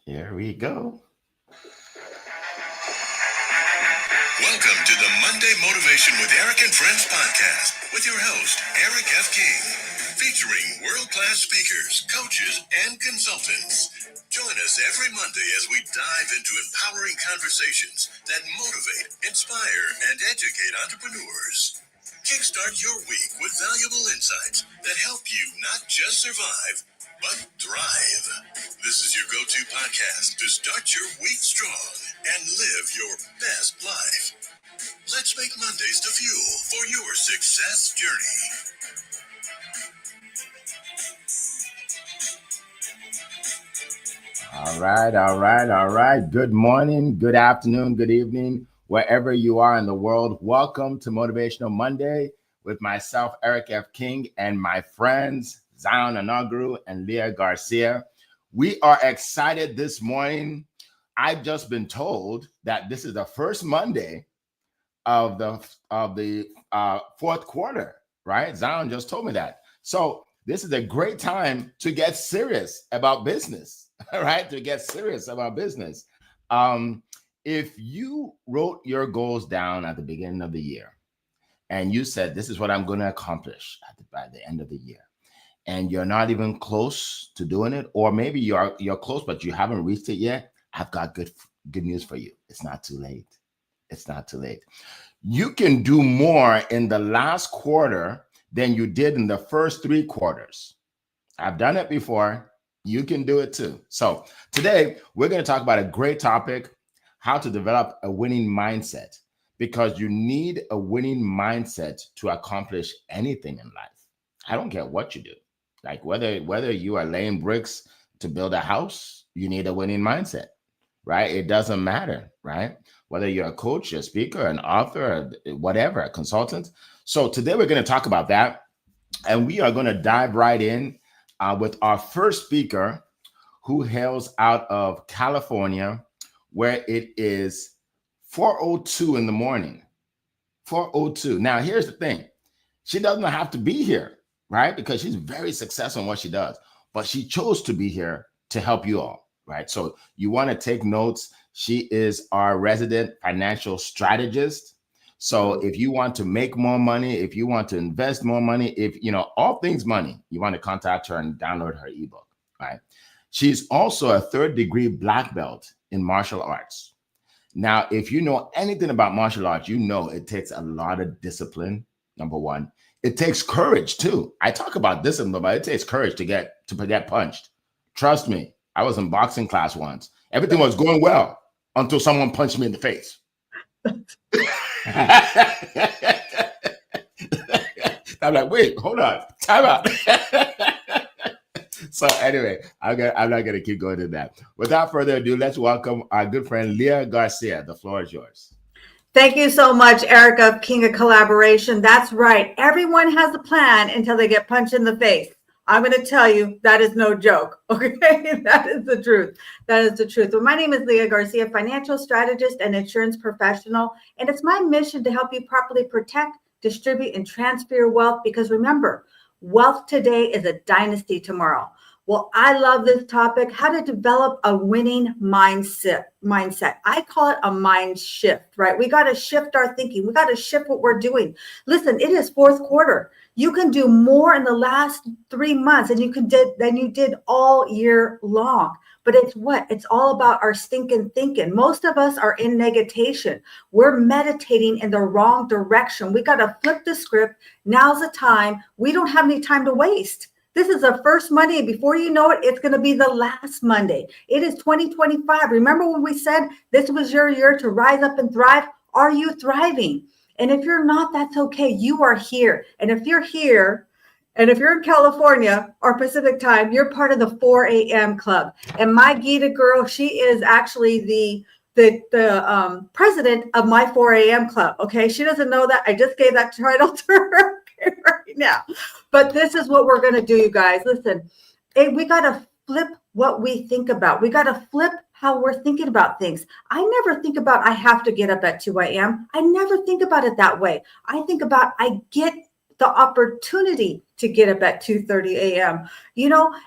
Here we go. Welcome to the Monday Motivation with Eric and Friends podcast with your host, Eric F. King, featuring world-class speakers, coaches, and consultants. Join us every Monday as we dive into empowering conversations that motivate, inspire, and educate entrepreneurs. Kickstart your week with valuable insights that help you not just survive, but thrive. This is your go-to podcast to start your week strong and live your best life. Let's make Mondays the fuel for your success journey. All right. Good morning, good afternoon, good evening, wherever you are in the world. Welcome to Motivational Monday with myself, Eric F. King, and my friends, Zion Anagru and Leah Garcia. We are excited this morning. I've just been told that this is the first Monday of the fourth quarter, right? Zion just told me that. So this is a great time to get serious about business, right? To get serious about business. Um, if you wrote your goals down at the beginning of the year and you said, this is what I'm going to accomplish by the end of the year, and you're not even close to doing it, or maybe you're close, but you haven't reached it yet, I've got good news for you. It's not too late. It's not too late. You can do more in the last quarter than you did in the first three quarters. I've done it before. You can do it too. So today we're going to talk about a great topic, how to develop a winning mindset, because you need a winning mindset to accomplish anything in life. I don't care what you do. Like whether you are laying bricks to build a house, you need a winning mindset, right? It doesn't matter, right? Whether you're a coach, a speaker, an author, whatever, a consultant. So today we're going to talk about that. And we are going to dive right in with our first speaker who hails out of California, where it is 4:02 in the morning. 4:02. Now, here's the thing. She doesn't have to be here, right? Because she's very successful in what she does. But she chose to be here to help you all, right? So you want to take notes. She is our resident financial strategist. So if you want to make more money, if you want to invest more money, if you know all things money, you want to contact her and download her ebook, right? She's also a third degree black belt in martial arts. Now, if you know anything about martial arts, you know it takes a lot of discipline. Number one, it takes courage too. I talk about discipline, but it takes courage to get punched. Trust me, I was in boxing class once. Everything was going well until someone punched me in the face. I'm like, wait, hold on, time out. So anyway, I'm not gonna keep going to that. Without further ado, let's welcome our good friend Leah Garcia. The floor is yours. Thank you so much, Erica, King of Collaboration. That's right. Everyone has a plan until they get punched in the face. I'm going to tell you that is no joke. Okay. That is the truth. That is the truth. Well, my name is Leah Garcia, financial strategist and insurance professional. And it's my mission to help you properly protect, distribute, and transfer your wealth. Because remember, wealth today is a dynasty tomorrow. Well, I love this topic, how to develop a winning mindset. I call it a mind shift, right? We got to shift our thinking. We got to shift what we're doing. Listen, it is fourth quarter. You can do more in the last 3 months than you did all year long. But it's what? It's all about our stinking thinking. Most of us are in negation. We're meditating in the wrong direction. We got to flip the script. Now's the time. We don't have any time to waste. This is the first Monday. Before you know it, it's going to be the last Monday. It is 2025. Remember when we said this was your year to rise up and thrive? Are you thriving? And if you're not, that's okay. You are here. And if you're here, and if you're in California or Pacific time, you're part of the 4 a.m. club. And my Gita girl, she is actually the president of my 4 a.m. club. Okay. She doesn't know that. I just gave that title to her right now. But this is what we're going to do, you guys. Listen, we got to flip what we think about. We got to flip how we're thinking about things. I never think about I have to get up at 2 a.m. I never think about it that way. I think about I get the opportunity to get up at 2:30 a.m.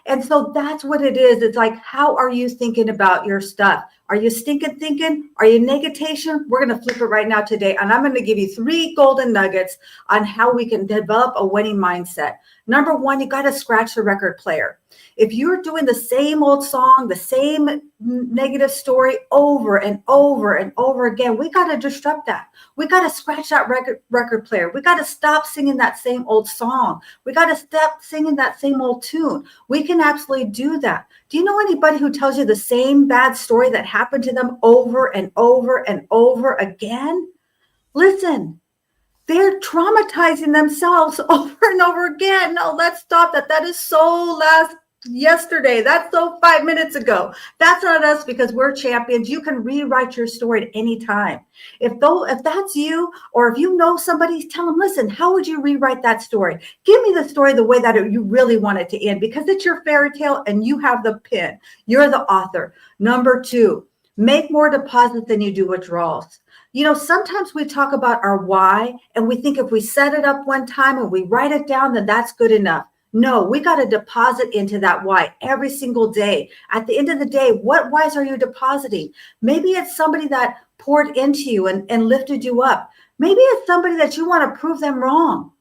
And so that's what it is. It's like, how are you thinking about your stuff? Are you stinking thinking? Are you negation? We're going to flip it right now today. And I'm going to give you 3 golden nuggets on how we can develop a winning mindset. Number 1, you got to scratch the record player. If you're doing the same old song, the same negative story over and over and over again, we got to disrupt that. We got to scratch that record player. We got to stop singing that same old song. We got to stop singing that same old tune. We can absolutely do that. Do you know anybody who tells you the same bad story that happened to them over and over and over again? Listen. They're traumatizing themselves over and over again. No, let's stop that. That is so yesterday. That's so 5 minutes ago. That's not us, because we're champions. You can rewrite your story at any time. If that's you, or if you know somebody, tell them, listen, how would you rewrite that story? Give me the story the way that you really want it to end, because it's your fairy tale and you have the pen. You're the author. Number 2, make more deposits than you do withdrawals. Sometimes we talk about our why, and we think if we set it up one time and we write it down, then that's good enough. No, we got to deposit into that why every single day. At the end of the day, what whys are you depositing? Maybe it's somebody that poured into you and lifted you up. Maybe it's somebody that you want to prove them wrong.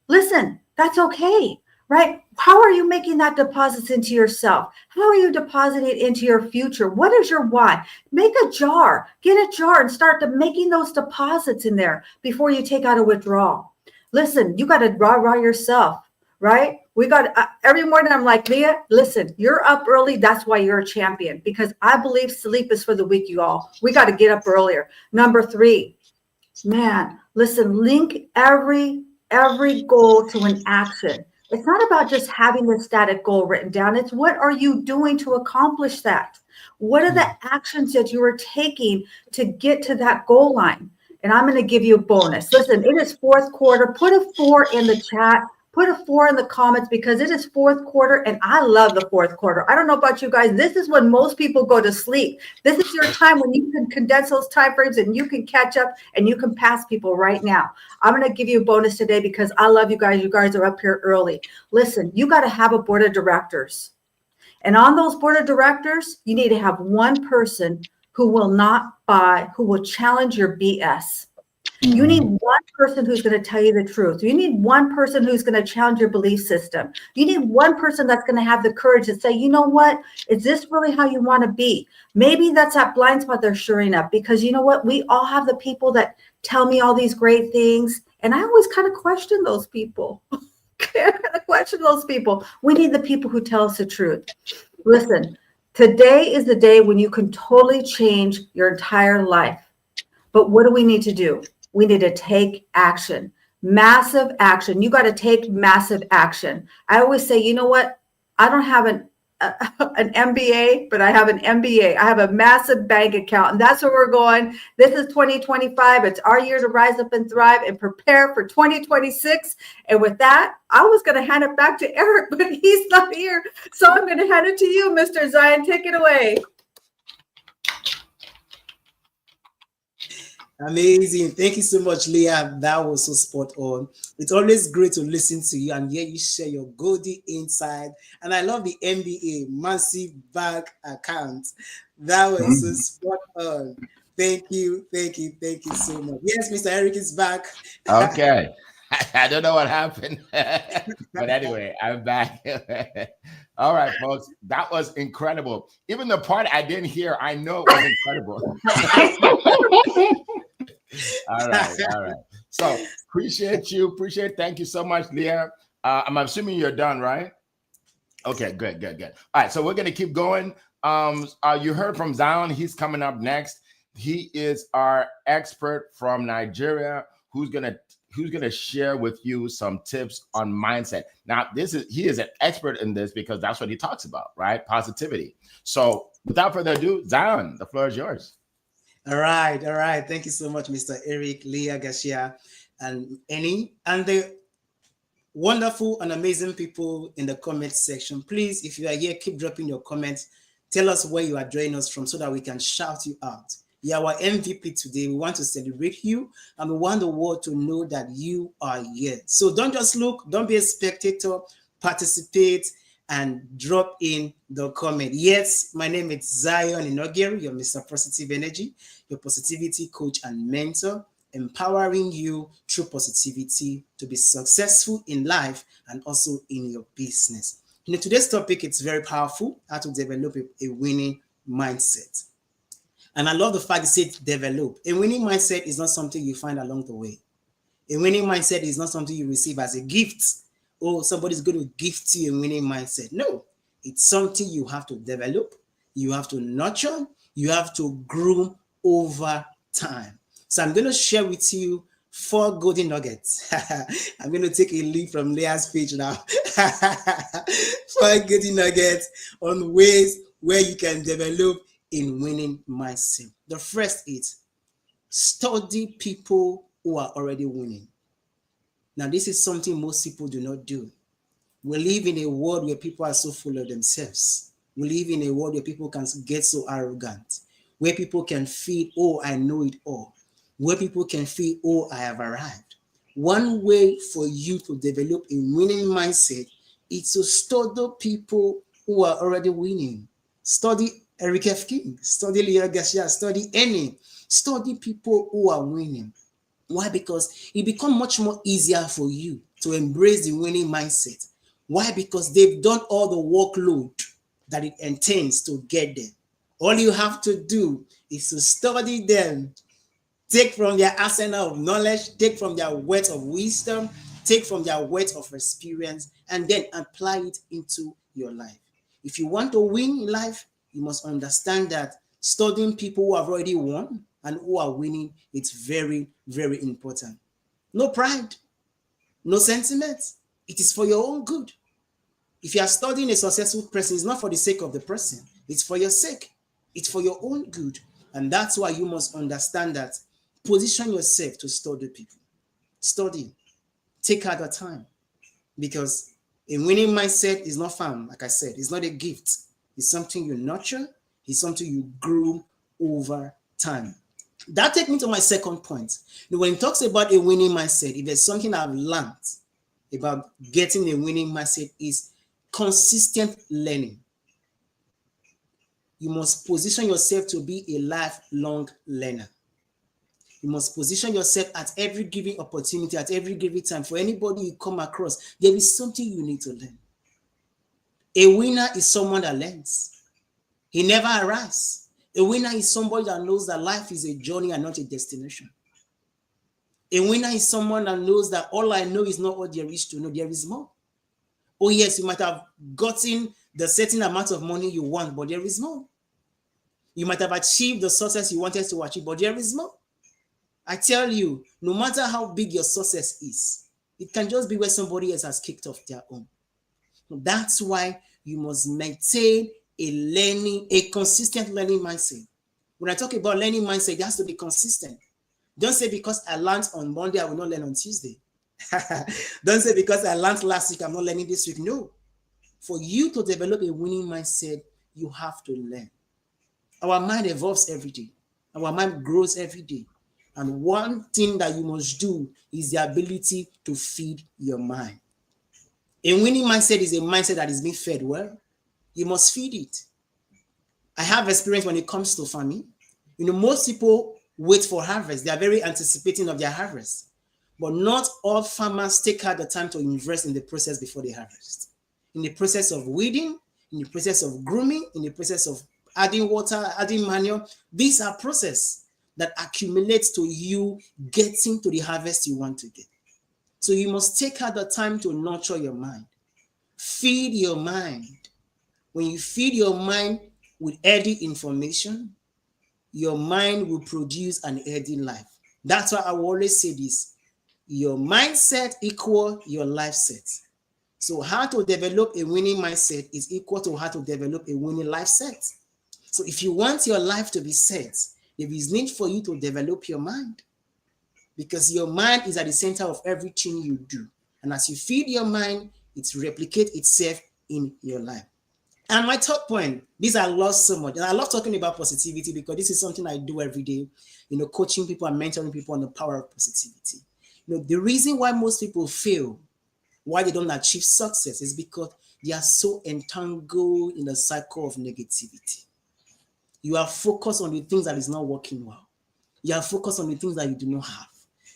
Listen, that's okay, right? How are you making that deposits into yourself? How are you depositing into your future? What is your why? Make a jar, get a jar and start making those deposits in there before you take out a withdrawal. Listen, you got to rah yourself, right? We got every morning. I'm like, Leah, listen, you're up early. That's why you're a champion, because I believe sleep is for the weak, you all. We got to get up earlier. Number 3, man, listen, link every goal to an action. It's not about just having the static goal written down. It's what are you doing to accomplish that? What are the actions that you are taking to get to that goal line? And I'm going to give you a bonus. Listen, it is 4th quarter. Put a 4 in the chat. Put a 4 in the comments, because it is 4th quarter and I love the 4th quarter. I don't know about you guys. This is when most people go to sleep. This is your time when you can condense those time frames and you can catch up and you can pass people right now. I'm going to give you a bonus today because I love you guys. You guys are up here early. Listen, you got to have a board of directors. And on those board of directors, you need to have one person who will not buy, who will challenge your BS. You need one person who's going to tell you the truth. You need one person who's going to challenge your belief system. You need one person that's going to have the courage to say, you know what? Is this really how you want to be? Maybe that's that blind spot they're shoring up, because you know what? We all have the people that tell me all these great things. And I always kind of question those people. We need the people who tell us the truth. Listen, today is the day when you can totally change your entire life. But what do we need to do? We need to take action, massive action. You got to take massive action. I always say, you know what? I don't have an MBA, but I have an MBA. I have a massive bank account, and that's where we're going. This is 2025. It's our year to rise up and thrive and prepare for 2026. And with that, I was going to hand it back to Eric, but he's not here. So I'm going to hand it to you, Mr. Zion. Take it away. Amazing. Thank you so much, Leah. That was so spot on. It's always great to listen to you and hear you share your Goldie insight. And I love the MBA, massive bank account. That was so spot on. Thank you so much. Yes, Mr. Eric is back. Okay. I don't know what happened. But anyway, I'm back. All right, folks. That was incredible. Even the part I didn't hear, I know it was incredible. All right. So appreciate you. Thank you so much, Leah. I'm assuming you're done, right? Okay, good. All right, so we're gonna keep going. You heard from Zion. He's coming up next. He is our expert from Nigeria who's gonna share with you some tips on mindset. Now, he is an expert in this because that's what he talks about, right? Positivity. So without further ado, Zion, the floor is yours. All right. Thank you so much, Mr. Eric, Leah, Garcia, and Annie, and the wonderful and amazing people in the comment section. Please, if you are here, keep dropping your comments. Tell us where you are joining us from so that we can shout you out. You're our MVP today. We want to celebrate you, and we want the world to know that you are here. So don't just look, don't be a spectator, participate and drop in the comment. Yes, my name is Zion Inogiri, your Mr. Positive Energy, your positivity coach and mentor, empowering you through positivity to be successful in life and also in your business. Today's topic, it's very powerful, how to develop a winning mindset. And I love the fact you said develop. A winning mindset is not something you find along the way. A winning mindset is not something you receive as a gift. Oh, somebody's going to gift you a winning mindset. No, it's something you have to develop, you have to nurture, you have to groom over time. So I'm going to share with you 4 golden nuggets. I'm going to take a leaf from Leah's page now. 4 golden nuggets on ways where you can develop in winning mindset. The first is study people who are already winning. Now, this is something most people do not do. We live in a world where people are so full of themselves. We live in a world where people can get so arrogant, where people can feel, oh, I know it all, where people can feel, oh, I have arrived. One way for you to develop a winning mindset is to study people who are already winning. Study Eric F. King, study Leo Garcia, study any. Study people who are winning. Why? Because it becomes much more easier for you to embrace the winning mindset. Why? Because they've done all the workload that it entails to get there. All you have to do is to study them, take from their arsenal of knowledge, take from their wealth of wisdom, take from their wealth of experience, and then apply it into your life. If you want to win in life, you must understand that studying people who have already won and who are winning, it's very, very important. No pride, no sentiment. It is for your own good. If you are studying a successful person, it's not for the sake of the person. It's for your sake. It's for your own good. And that's why you must understand that. Position yourself to study people. Study. Take out the time. Because a winning mindset is not found, like I said. It's not a gift. It's something you nurture. It's something you grow over time. That takes me to my second point. When it talks about a winning mindset, if there's something I've learned about getting a winning mindset, is consistent learning. You must position yourself to be a lifelong learner. You must position yourself at every given opportunity, at every given time. For anybody you come across, there is something you need to learn. A winner is someone that learns. He never arrives. A winner is somebody that knows that life is a journey and not a destination. A winner is someone that knows that all I know is not what there is to know. There is more. Oh yes, you might have gotten the certain amount of money you want, but there is more. You might have achieved the success you wanted to achieve, but there is more. I tell you, no matter how big your success is, it can just be where somebody else has kicked off their own. That's why you must maintain a consistent learning mindset. When I talk about learning mindset, it has to be consistent. Don't say because I learned on Monday, I will not learn on Tuesday. Don't say because I learned last week, I'm not learning this week. No. For you to develop a winning mindset, you have to learn. Our mind evolves every day. Our mind grows every day. And one thing that you must do is the ability to feed your mind. A winning mindset is a mindset that is being fed well. You must feed it. I have experience when it comes to farming. Most people wait for harvest. They are very anticipating of their harvest. But not all farmers take out the time to invest in the process before they harvest. In the process of weeding, in the process of grooming, in the process of adding water, adding manure, these are processes that accumulate to you getting to the harvest you want to get. So you must take out the time to nurture your mind. Feed your mind. When you feed your mind with healthy information, your mind will produce an healthy life. That's why I will always say this. Your mindset equal your life set. So how to develop a winning mindset is equal to how to develop a winning life set. So if you want your life to be set, there is need for you to develop your mind. Because your mind is at the center of everything you do. And as you feed your mind, it replicates itself in your life. And my third point, this I love so much, and I love talking about positivity because this is something I do every day, coaching people and mentoring people on the power of positivity. The reason why most people fail, why they don't achieve success, is because they are so entangled in a cycle of negativity. You are focused on the things that is not working well. You are focused on the things that you do not have.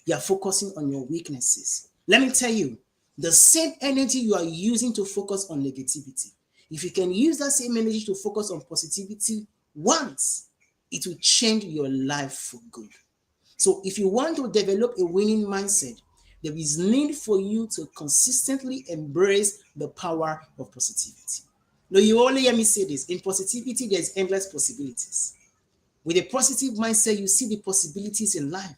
You are focusing on your weaknesses. Let me tell you, the same energy you are using to focus on negativity, if you can use that same energy to focus on positivity once, it will change your life for good. So if you want to develop a winning mindset, there is need for you to consistently embrace the power of positivity. Now, you only hear me say this. In positivity, there's endless possibilities. With a positive mindset, you see the possibilities in life.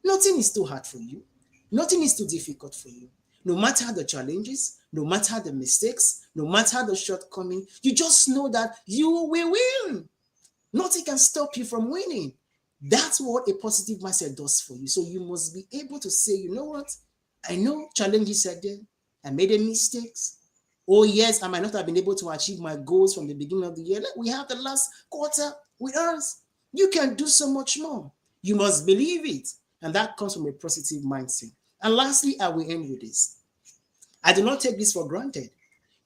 Nothing is too hard for you. Nothing is too difficult for you. No matter the challenges, no matter the mistakes, no matter the shortcomings, you just know that you will win. Nothing can stop you from winning. That's what a positive mindset does for you. So you must be able to say, you know what? I know challenges are there. I made a mistakes. Oh, yes, I might not have been able to achieve my goals from the beginning of the year. We have the last quarter with us. You can do so much more. You must believe it. And that comes from a positive mindset. And lastly, I will end with this. I do not take this for granted.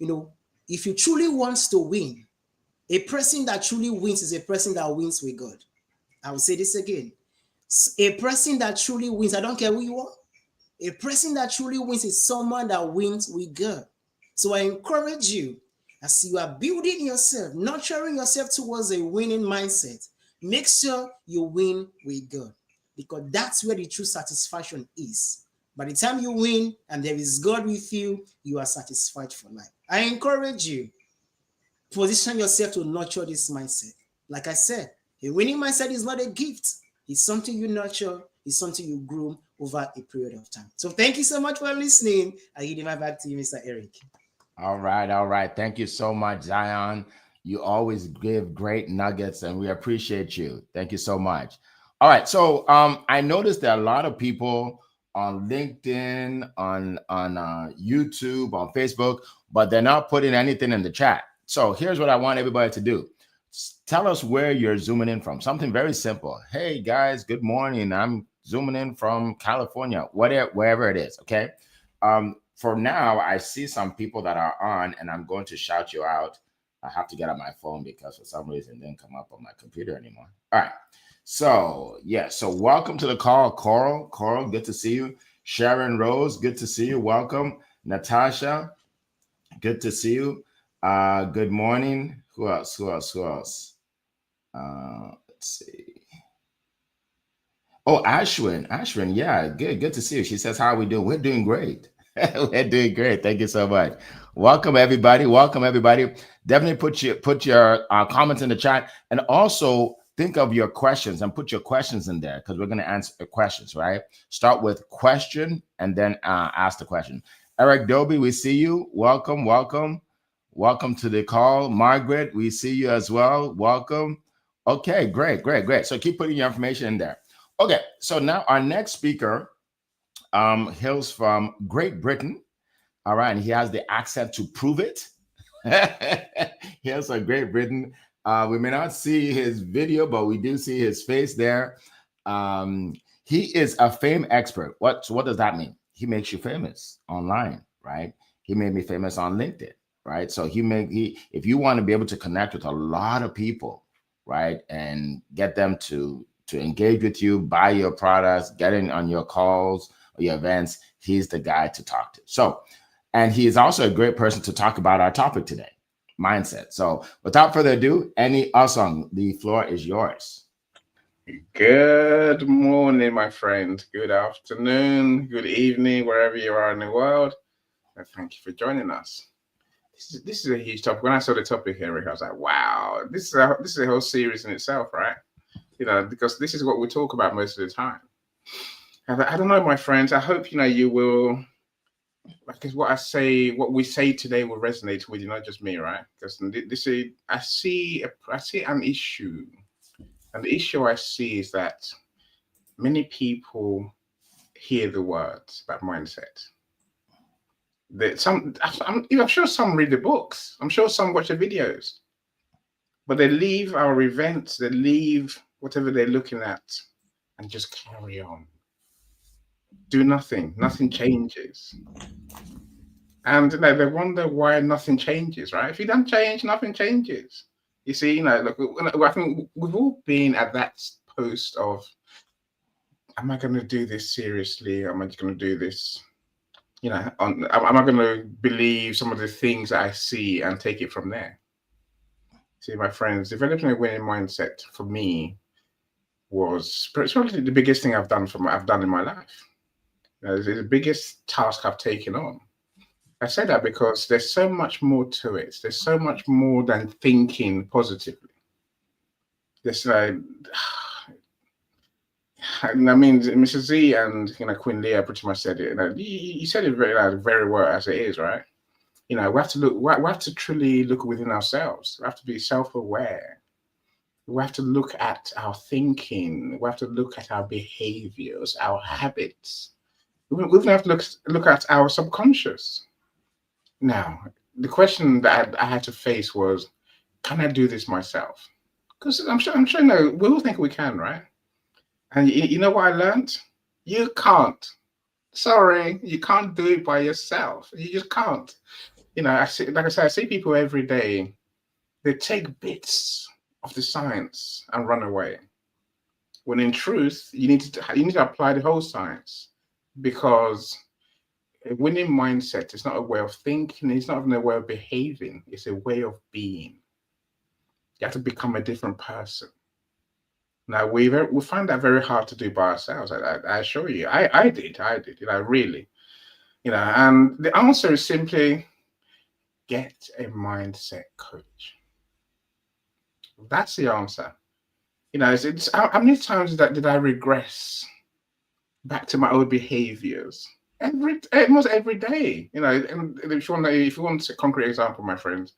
If you truly want to win, a person that truly wins is a person that wins with God. I will say this again. A person that truly wins, I don't care who you are, a person that truly wins is someone that wins with God. So I encourage you, as you are building yourself, nurturing yourself towards a winning mindset, make sure you win with God, because that's where the true satisfaction is. By the time you win and there is God with you, you are satisfied for life. I encourage you, position yourself to nurture this mindset. Like I said, a winning mindset is not a gift. It's something you nurture. It's something you groom over a period of time. So thank you so much for listening. I yield my back to you, Mr. Eric. All right, all right. Thank you so much, Zion. You always give great nuggets, and we appreciate you. Thank you so much. All right, so I noticed that a lot of people on LinkedIn, on YouTube, on Facebook, but they're not putting anything in the chat. So here's what I want everybody to do. Tell us where you're zooming in from. Something very simple. Hey guys, good morning. I'm zooming in from California, wherever it is. Okay. For now, I see some people that are on, and I'm going to shout you out. I have to get on my phone because for some reason it didn't come up on my computer anymore. All right. So yeah. So welcome to the call, Coral. Coral, good to see you. Sharon Rose, good to see you. Welcome. Natasha, good to see you. Good morning. Who else? Let's see. Oh, Ashwin, yeah, good to see you. She says, how are we doing? We're doing great. We're doing great. Thank you so much. Welcome everybody. Definitely put your comments in the chat, and also think of your questions and put your questions in there, because we're going to answer the questions, right? Start with question and then ask the question. Eric Doby, we see you. Welcome to the call. Margaret, we see you as well. Welcome. Okay, great. So keep putting your information in there. Okay, so now our next speaker hails from Great Britain. All right, and he has the accent to prove it. He hails from Great Britain. We may not see his video, but we do see his face there. He is a fame expert. So what does that mean? He makes you famous online, right? He made me famous on LinkedIn, right? So if you want to be able to connect with a lot of people, right, and get them to engage with you, buy your products, get in on your calls or your events, he's the guy to talk to. So, and he is also a great person to talk about our topic today, mindset. So without further ado, Eni Osong, the floor is yours. Good morning, my friend. Good afternoon, good evening, wherever you are in the world. And thank you for joining us. This is a huge topic. When I saw the topic, Eric, I was like, wow, this is a whole series in itself, right? Because this is what we talk about most of the time. I don't know, my friends. I hope you will, because what we say today will resonate with you, not just me, right? Because I see an issue, and the issue I see is that many people hear the words about mindset. I'm sure some read the books. I'm sure some watch the videos, but they leave our events, they leave whatever they're looking at, and just carry on. Do nothing. Nothing changes. And they wonder why nothing changes, right? If you don't change, nothing changes. You see, look, I think we've all been at that post of, am I going to do this seriously? Am I just going to do this? Am I going to believe some of the things that I see and take it from there? See, my friends, developing a winning mindset for me was probably the biggest thing I've done in my life. It's the biggest task I've taken on. I say that because there's so much more to it. There's so much more than thinking positively. There's I mean, Mrs. Z and Queen Leah pretty much said it. You said it very well as it is, right? We have to look. We have to truly look within ourselves. We have to be self-aware. We have to look at our thinking. We have to look at our behaviors, our habits. We even have to look at our subconscious. Now, the question that I had to face was, can I do this myself? Because I'm sure we all think we can, right? And you know what I learned? You can't. Sorry, you can't do it by yourself. You just can't. I see people every day. They take bits of the science and run away. When in truth, you need to apply the whole science, because a winning mindset is not a way of thinking. It's not even a way of behaving. It's a way of being. You have to become a different person. Now, we find that very hard to do by ourselves. I assure you, I did, really. And the answer is simply get a mindset coach. That's the answer. It's how many times did I regress back to my old behaviors? Almost every day. And if you want a concrete example, my friends.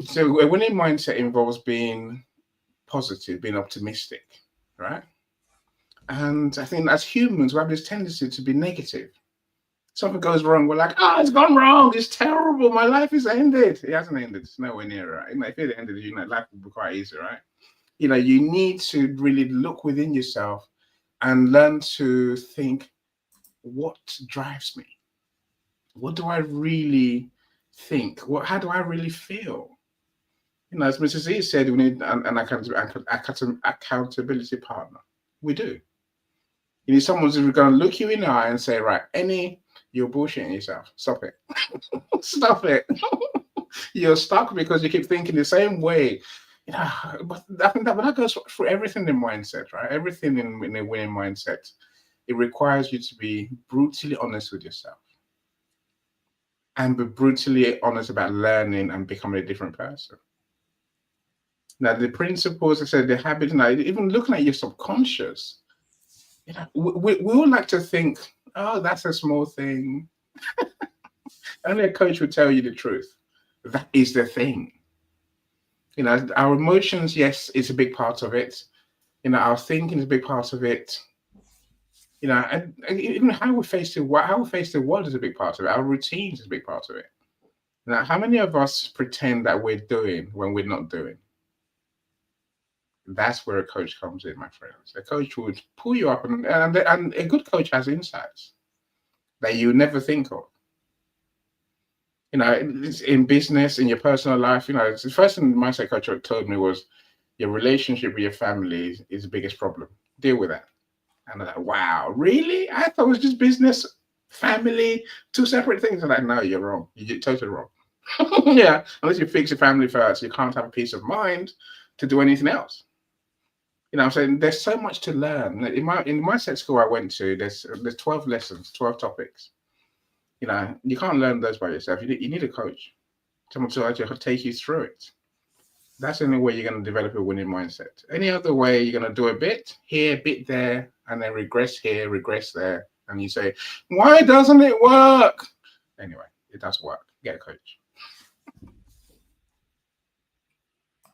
So a winning mindset involves being positive, being optimistic, right? And I think as humans, we have this tendency to be negative. Something goes wrong, we're like, it's gone wrong, it's terrible, my life is ended. It hasn't ended, it's nowhere near, right? If it ended, life would be quite easy, right? You need to really look within yourself and learn to think, what drives me? What do I really think? How do I really feel? As Mrs. Z said, we need an accountability partner. We do. You need someone who's going to look you in the eye and say, right, you're bullshitting yourself. Stop it. Stop it. You're stuck because you keep thinking the same way. But I think that goes through everything in mindset, right? Everything in a winning mindset. It requires you to be brutally honest with yourself and be brutally honest about learning and becoming a different person. Now, the principles, I said, the habits, even looking at your subconscious, we all like to think, that's a small thing. Only a coach would tell you the truth. That is the thing. Our emotions, yes, is a big part of it. Our thinking is a big part of it. And even how we face the world is a big part of it. Our routines is a big part of it. Now, how many of us pretend that we're doing when we're not doing? That's where a coach comes in, my friends. A coach would pull you up, and a good coach has insights that you never think of. It's in business, in your personal life. The first thing my mindset coach told me was, your relationship with your family is the biggest problem. Deal with that. And I'm like, wow, really? I thought it was just business, family, two separate things. I'm like, no, you're wrong. You're totally wrong. Yeah, unless you fix your family first, you can't have a peace of mind to do anything else. I'm saying there's so much to learn. In the mindset school I went to, there's 12 lessons, 12 topics. You can't learn those by yourself. You need a coach, someone to actually take you through it. That's the only way you're going to develop a winning mindset. Any other way, you're going to do a bit here, a bit there, and then regress here, regress there. And you say, why doesn't it work? Anyway, it does work. Get a coach.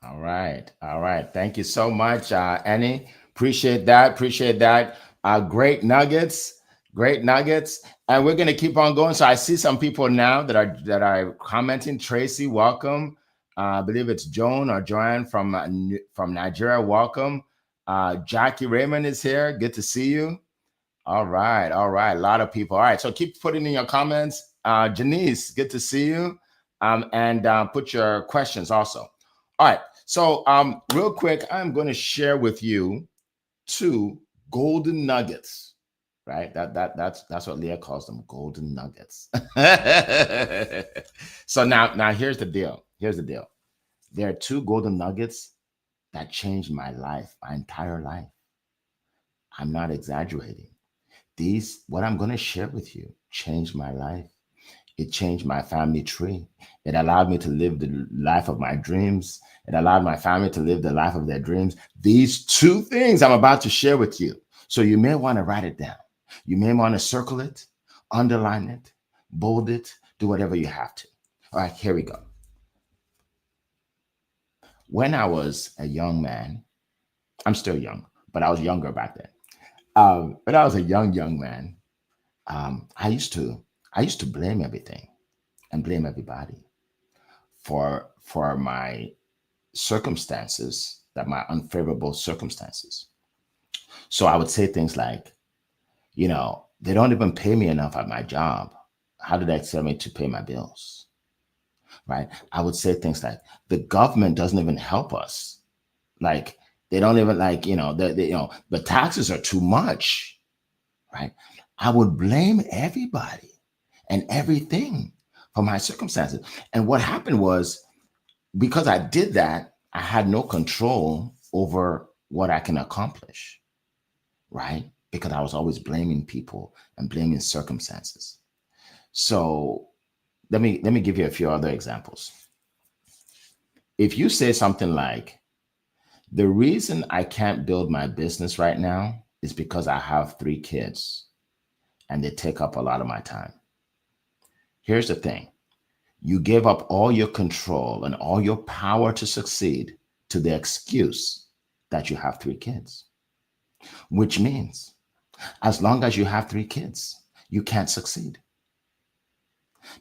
All right. Thank you so much, Annie. Appreciate that. Great nuggets. Great nuggets. And we're going to keep on going. So I see some people now that are commenting. Tracy, welcome. I believe it's Joan or Joanne from Nigeria. Welcome. Jackie Raymond is here. Good to see you. All right. A lot of people. All right. So keep putting in your comments. Janice, good to see you. And put your questions also. All right. So real quick, I'm going to share with you 2 golden nuggets. Right? That's what Leah calls them, golden nuggets. So now here's the deal. There are 2 golden nuggets that changed my life, my entire life. I'm not exaggerating. What I'm going to share with you changed my life. It changed my family tree. It allowed me to live the life of my dreams. It allowed my family to live the life of their dreams. These 2 things I'm about to share with you. So you may want to write it down. You may want to circle it, underline it, bold it, do whatever you have to. All right, here we go. When I was a young man, I'm still young, but I was younger back then. When I was a young man, I used to blame everything and blame everybody for my circumstances, my unfavorable circumstances. So I would say things like, they don't even pay me enough at my job. How did they expect me to pay my bills? Right? I would say things like, the government doesn't even help us. Like, they don't even the taxes are too much. Right? I would blame everybody and everything for my circumstances. And what happened was, because I did that, I had no control over what I can accomplish. Right? Because I was always blaming people and blaming circumstances. So let me give you a few other examples. If you say something like, the reason I can't build my business right now is because I have 3 kids and they take up a lot of my time. Here's the thing. You gave up all your control and all your power to succeed to the excuse that you have 3 kids, which means as long as you have 3 kids, you can't succeed.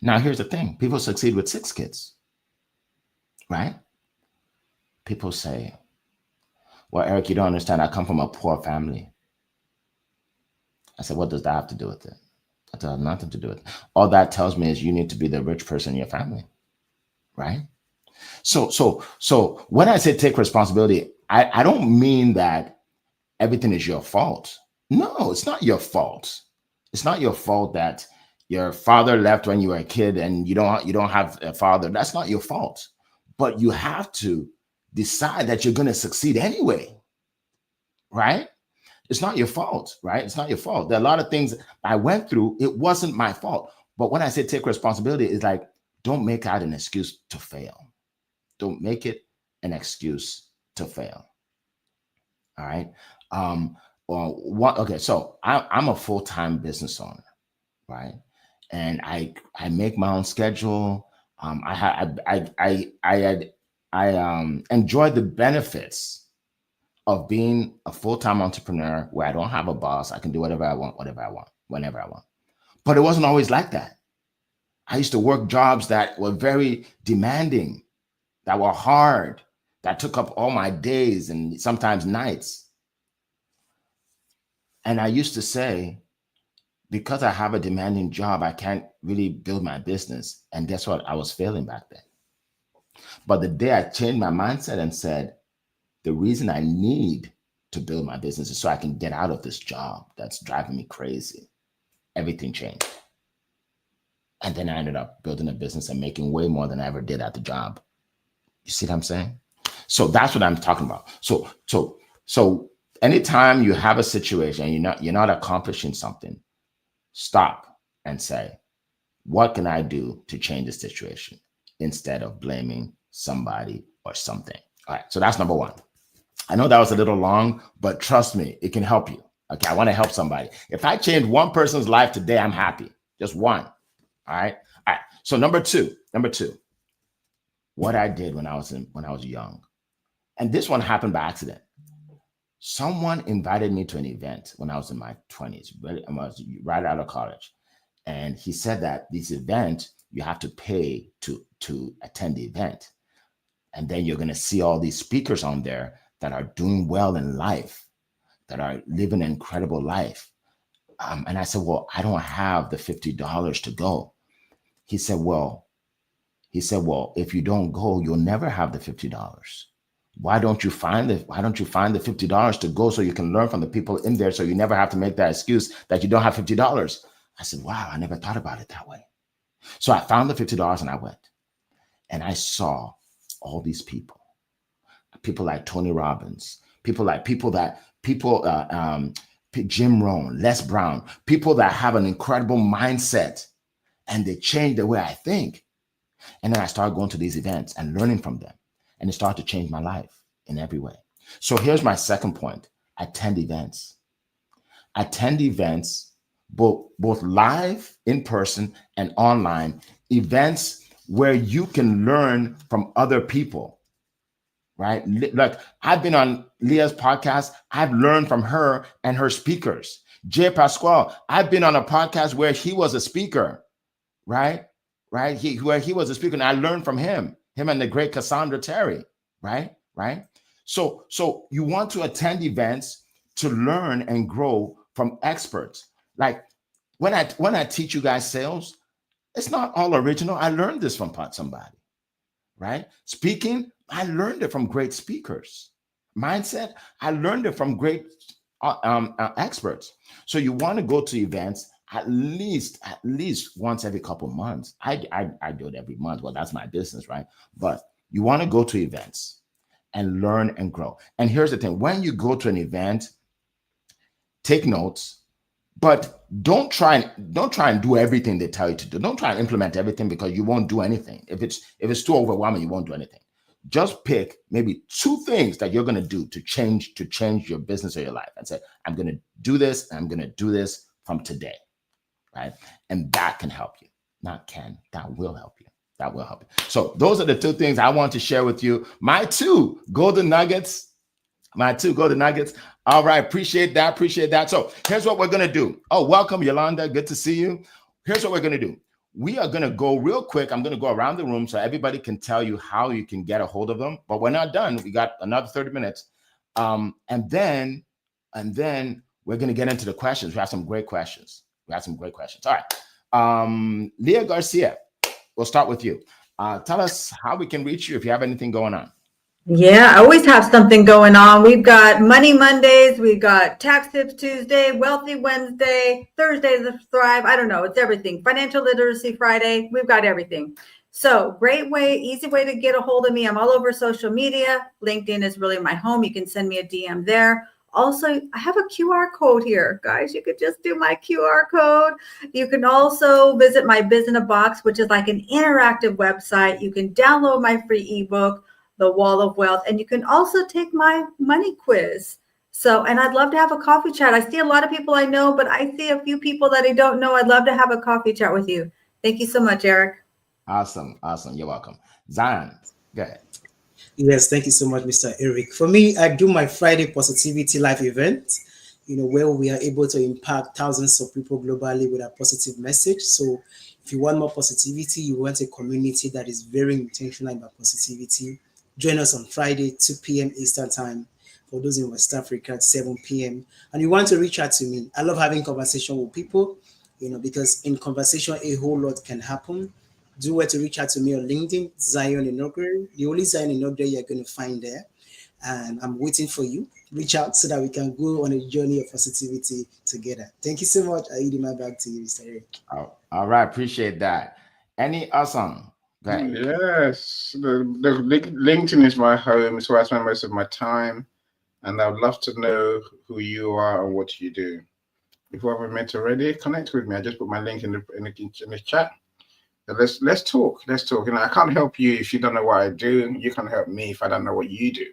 Now, here's the thing. People succeed with 6 kids, right? People say, well, Eric, you don't understand. I come from a poor family. I said, what does that have to do with it? That has nothing to do with it. All that tells me is you need to be the rich person in your family, right? So when I say take responsibility, I don't mean that everything is your fault. No, it's not your fault. It's not your fault that your father left when you were a kid and you don't have a father. That's not your fault. But you have to decide that you're going to succeed anyway, right? It's not your fault, right? It's not your fault. There are a lot of things I went through. It wasn't my fault. But when I say take responsibility, it's like, don't make out an excuse to fail. Don't make it an excuse to fail. All right. Okay. So I'm a full-time business owner, right? And I make my own schedule. I enjoy the benefits of being a full-time entrepreneur where I don't have a boss. I can do whatever I want, whenever I want. But it wasn't always like that. I used to work jobs that were very demanding, that were hard, that took up all my days and sometimes nights. And I used to say, because I have a demanding job, I can't really build my business. And guess what? I was failing back then. But the day I changed my mindset and said, the reason I need to build my business is so I can get out of this job that's driving me crazy. Everything changed. And then I ended up building a business and making way more than I ever did at the job. You see what I'm saying? So that's what I'm talking about. So anytime you have a situation and you're not accomplishing something, stop and say, what can I do to change the situation instead of blaming somebody or something? All right. So that's number 1. I know that was a little long, but trust me, it can help you. Okay. I want to help somebody. If I change one person's life today, I'm happy. Just one. All right. All right. So number two, what I did when I was young, and this one happened by accident. Someone invited me to an event when I was in my 20s, I was right out of college. And he said that this event, you have to pay to attend the event. And then you're going to see all these speakers on there that are doing well in life, that are living an incredible life. And I said, well, I don't have the $50 to go. He said, well, if you don't go, you'll never have the $50. Why don't you find the $50 to go so you can learn from the people in there, so you never have to make that excuse that you don't have $50? I said, wow, I never thought about it that way. So I found the $50 and I went, and I saw all these people like Tony Robbins, Jim Rohn, Les Brown, people that have an incredible mindset, and they change the way I think. And then I started going to these events and learning from them, and it started to change my life in every way. So here's my second point: attend events. Attend events, both live, in person, and online events where you can learn from other people, right? Like, I've been on Leah's podcast. I've learned from her and her speakers. Jay Pasquale, I've been on a podcast where he was a speaker, right? Where he was a speaker, and I learned from him and the great Cassandra Terry, right? So you want to attend events to learn and grow from experts. Like, when I teach you guys sales, it's not all original. I learned this from somebody, right? Speaking, I learned it from great speakers. Mindset, I learned it from great experts. So you want to go to events at least once every couple of months. I do it every month. Well, that's my business, right? But you want to go to events and learn and grow. And here's the thing: when you go to an event, take notes. But don't try and do everything they tell you to do. Don't try and implement everything, because you won't do anything. If it's too overwhelming, you won't do anything. Just pick maybe 2 things that you're going to do to change your business or your life, and say, I'm going to do this, and I'm going to do this from today, right? And that can help you. That will help you. That will help you. So those are the 2 things I want to share with you. My 2 golden nuggets. All right. Appreciate that. So here's what we're going to do. Oh, welcome, Yolanda. Good to see you. Here's what we're going to do. We are going to go real quick. I'm going to go around the room so everybody can tell you how you can get a hold of them. But we're not done. We got another 30 minutes. And then we're going to get into the questions. We have some great questions. All right. Leah Garcia, we'll start with you. Tell us how we can reach you if you have anything going on. Yeah, I always have something going on. We've got Money Mondays, we've got Tax Tips Tuesday, Wealthy Wednesday, Thursday to Thrive. I don't know, it's everything. Financial Literacy Friday, we've got everything. So great way, easy way to get a hold of me. I'm all over social media. LinkedIn is really my home. You can send me a DM there. Also, I have a QR code here, guys. You could just do my QR code. You can also visit my Biz in a Box, which is like an interactive website. You can download my free ebook, The Wall of Wealth, and you can also take my money quiz. So, and I'd love to have a coffee chat. I see a lot of people I know, but I see a few people that I don't know. I'd love to have a coffee chat with you. Thank you so much, Eric. Awesome. You're welcome. Zion, go ahead. Yes, thank you so much, Mr. Eric. For me, I do my Friday Positivity Live event, where we are able to impact thousands of people globally with a positive message. So if you want more positivity, you want a community that is very intentional about positivity, join us on Friday, 2 p.m. Eastern Time. For those in West Africa, at 7 p.m. And you want to reach out to me. I love having conversation with people, because in conversation, a whole lot can happen. Do well to reach out to me on LinkedIn, Zion Inaugural. The only Zion Inaugural you're going to find there. And I'm waiting for you. Reach out so that we can go on a journey of positivity together. Thank you so much. I yield my back to you, Mr. Eric. All right. Appreciate that. Any awesome? Go ahead. Yes. The LinkedIn is my home. It's where I spend most of my time. And I would love to know who you are and what you do. If you haven't met already, connect with me. I just put my link in the chat. Let's talk. I can't help you if you don't know what I do. You can help me if I don't know what you do.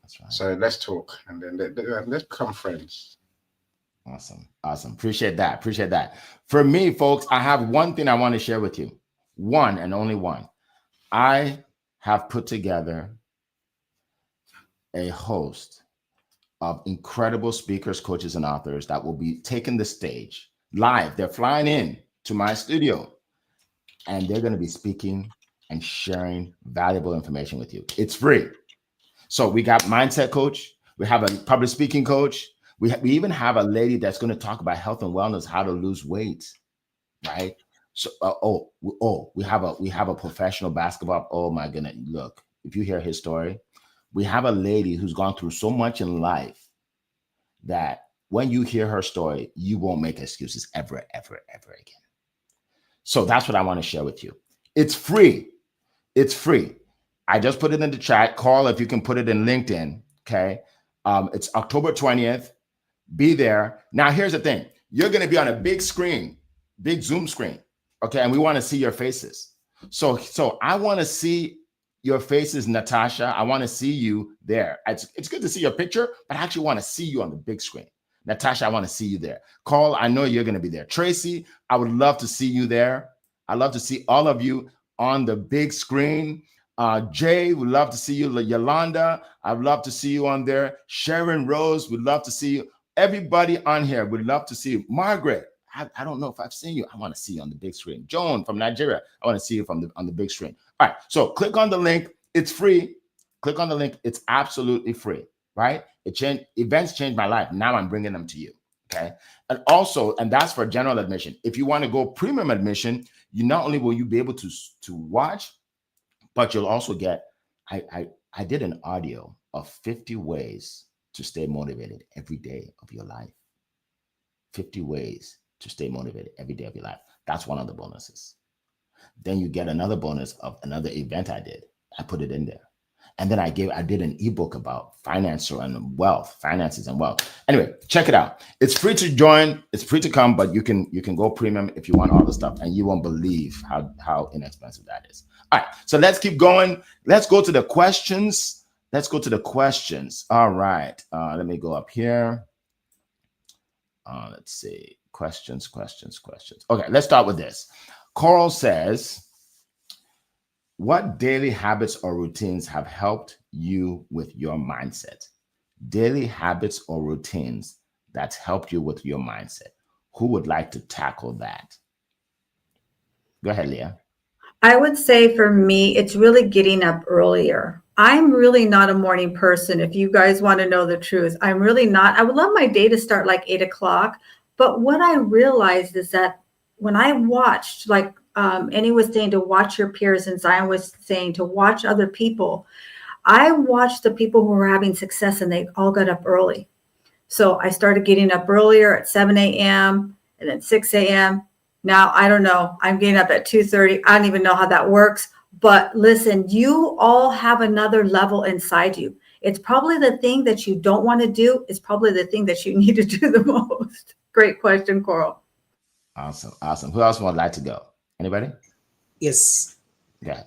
That's right. So let's talk, and then let's become friends. Awesome. Appreciate that. For me, folks, I have one thing I want to share with you. One and only one. I have put together a host of incredible speakers, coaches, and authors that will be taking the stage live. They're flying in to my studio, and they're going to be speaking and sharing valuable information with you. It's free. So we got mindset coach. We have a public speaking coach. We even have a lady that's going to talk about health and wellness, how to lose weight, right? So, we have a professional basketball. Oh my goodness! Look, if you hear his story, we have a lady who's gone through so much in life that when you hear her story, you won't make excuses ever again. So that's what I want to share with you. It's free. It's free. I just put it in the chat. Call if you can put it in LinkedIn. Okay. It's October 20th. Be there. Now, here's the thing. You're going to be on a big screen, big Zoom screen. Okay. And we want to see your faces. So I want to see your faces, Natasha. I want to see you there. It's good to see your picture, but I actually want to see you on the big screen. Natasha, I want to see you there. Carl, I know you're going to be there. Tracy, I would love to see you there. I love to see all of you on the big screen. Jay, would love to see you. Yolanda, I'd love to see you on there. Sharon Rose, would love to see you. Everybody on here would love to see you. Margaret, I don't know if I've seen you. I want to see you on the big screen. Joan from Nigeria, I want to see you on the big screen. All right, so click on the link. It's free. Click on the link. It's absolutely free, right? Events changed my life. Now I'm bringing them to you, okay? And also, and that's for general admission. If you want to go premium admission, you not only will you be able to watch, but you'll also get, I did an audio of 50 ways to stay motivated every day of your life. 50 ways to stay motivated every day of your life. That's one of the bonuses. Then you get another bonus of another event I did. I put it in there. And then I did an ebook about finances and wealth. Anyway, check it out. It's free to join. It's free to come, but you can go premium if you want all the stuff, and you won't believe how inexpensive that is. All right, so let's keep going. Let's go to the questions. All right, let me go up here. Let's see, questions. Okay, let's start with this. Coral says, what daily habits or routines have helped you with your mindset? Daily habits or routines that's helped you with your mindset. Who would like to tackle that? Go ahead, Leah. I would say for me, it's really getting up earlier. I'm really not a morning person. If you guys want to know the truth, I'm really not. I would love my day to start like 8 o'clock. But what I realized is that when I watched, like Annie was saying, to watch your peers, and Zion was saying to watch other people, I watched the people who were having success and they all got up early. So I started getting up earlier at 7 a.m. and then 6 a.m. Now, I don't know. I'm getting up at 2:30. I don't even know how that works. But listen, you all have another level inside you. It's probably the thing that you don't want to do. It's probably the thing that you need to do the most. Great question, Coral. Awesome. Who else would like to go? Anybody? Yes. Yeah.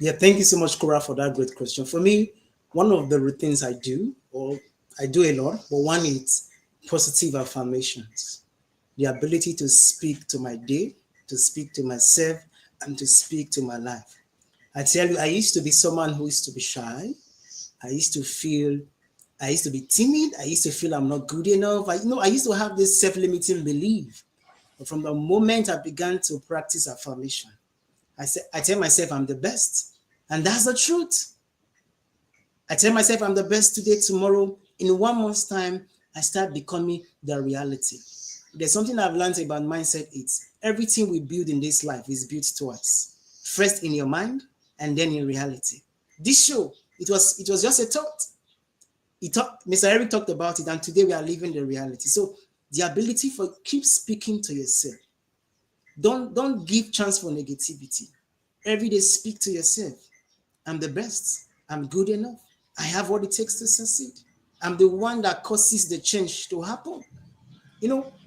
Yeah, thank you so much, Cora, for that great question. For me, one of the routines I do, or I do a lot, but one is positive affirmations. The ability to speak to my day, to speak to myself, and to speak to my life. I tell you, I used to be someone who used to be shy. I used to be timid. I used to feel I'm not good enough. I used to have this self-limiting belief. But from the moment I began to practice affirmation, I tell myself I'm the best. And that's the truth. I tell myself I'm the best today, tomorrow. In 1 month's time, I start becoming the reality. There's something I've learned about mindset. It's everything we build in this life is built twice. First in your mind, and then in reality. This show, it was just a thought. Mr. Eric talked about it, and today we are living the reality. So the ability for keep speaking to yourself. Don't give chance for negativity. Every day speak to yourself. I'm the best. I'm good enough. I have what it takes to succeed. I'm the one that causes the change to happen.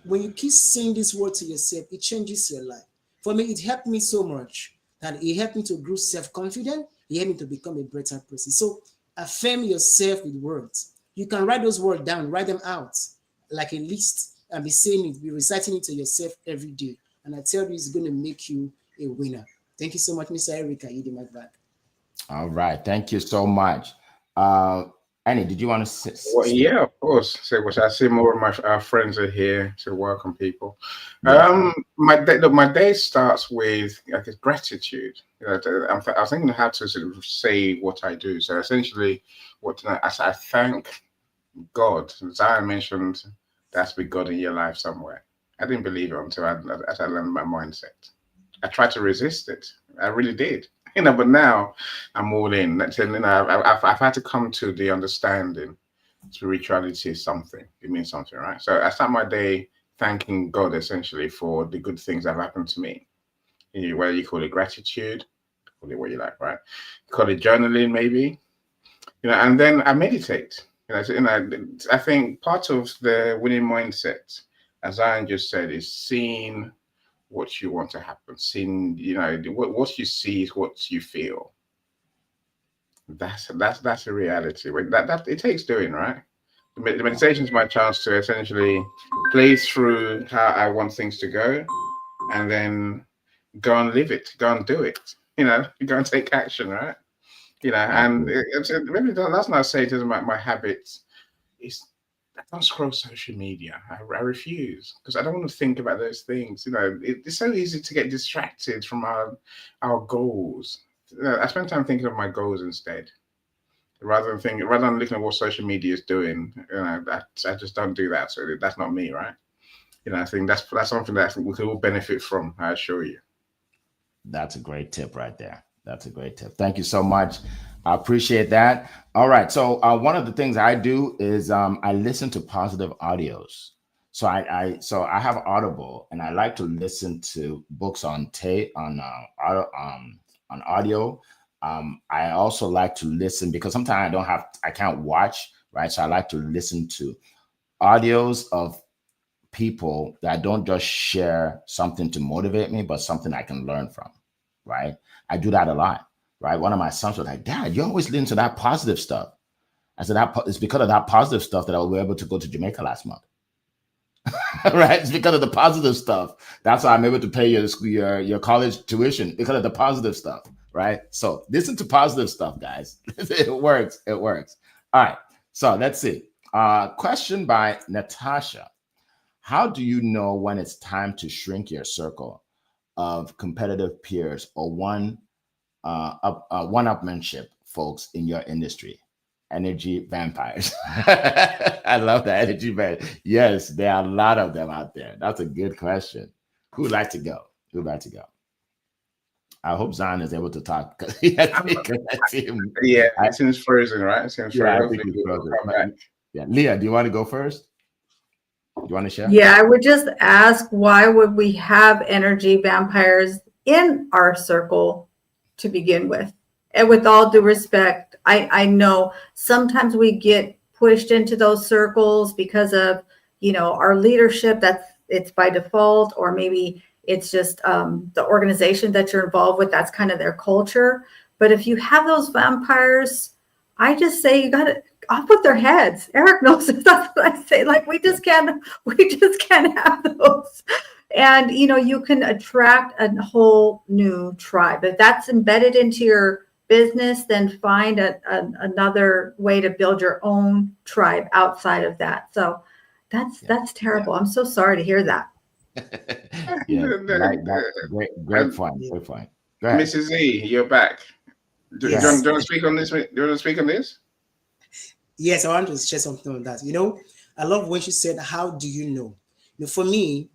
When you keep saying this word to yourself, it changes your life. For me, it helped me so much that it helped me to grow self-confident. It helped me to become a better person. So affirm yourself with words. You can write those words down, write them out like a list, and be saying it, be reciting it to yourself every day. And I tell you, it's going to make you a winner. Thank you so much, Mr. Eric. I yield my back. All right. Thank you so much. Annie, did you want to Well, yeah, of course. So, which I see more of my our friends are here to welcome people. Yeah. My day starts with, I guess, gratitude. You know, I was thinking how to sort of say what I do. So essentially, I thank God. As I mentioned, that's with God in your life somewhere. I didn't believe it until I learned my mindset. I tried to resist it. I really did. But now I'm all in. I've had to come to the understanding spirituality is something. It means something, right? So I start my day thanking God essentially for the good things that have happened to me. Whether you call it gratitude, call it what you like, right? Call it journaling, maybe. And then I meditate. I think part of the winning mindset, as Ian just said, is seeing what you want to happen. Seeing, what you see is what you feel. That's a reality. That it takes doing, right? The meditation is my chance to essentially play through how I want things to go, and then go and live it, go and do it. Go and take action, right? And maybe that's not say it is my habits. Is I don't scroll social media. I refuse because I don't want to think about those things. It's so easy to get distracted from our goals. I spend time thinking of my goals instead, rather than looking at what social media is doing. I just don't do that. So that's not me, right? I think that's something that I think we could all benefit from. I assure you. That's a great tip right there. That's a great tip. Thank you so much. I appreciate that. All right. So one of the things I do is I listen to positive audios. So I have Audible, and I like to listen to books on audio. I also like to listen because sometimes I can't watch, right? So I like to listen to audios of people that don't just share something to motivate me, but something I can learn from, right? I do that a lot, right? One of my sons was like, Dad, you always listen to that positive stuff. I said, it's because of that positive stuff that I was able to go to Jamaica last month. Right? It's because of the positive stuff. That's why I'm able to pay your college tuition, because of the positive stuff, right? So listen to positive stuff, guys. It works. It works. All right. So let's see. Question by Natasha. How do you know when it's time to shrink your circle of competitive peers or one-upmanship folks in your industry? Energy vampires. I love that, energy vampires. Yes, there are a lot of them out there. That's a good question. Who'd like to go? I hope Zion is able to talk. Yeah, it seems frozen, right? It seems frozen. I think he's frozen. Yeah, Leah, do you want to go first? Do you want to share? Yeah, I would just ask, why would we have energy vampires in our circle to begin with? And with all due respect, I know sometimes we get pushed into those circles because of, our leadership, it's by default, or maybe it's just the organization that you're involved with, that's kind of their culture. But if you have those vampires, I just say you got to off with their heads. Eric knows that's what I say. Like, we just can't have those. And you can attract a whole new tribe. If that's embedded into your business, then find another way to build your own tribe outside of that. So that's terrible. I'm so sorry to hear that. Great point. Go ahead. Mrs. Z, you're back. Do you want to speak on this? Yes, I want to share something on that. I love when she said, how do you know? For me,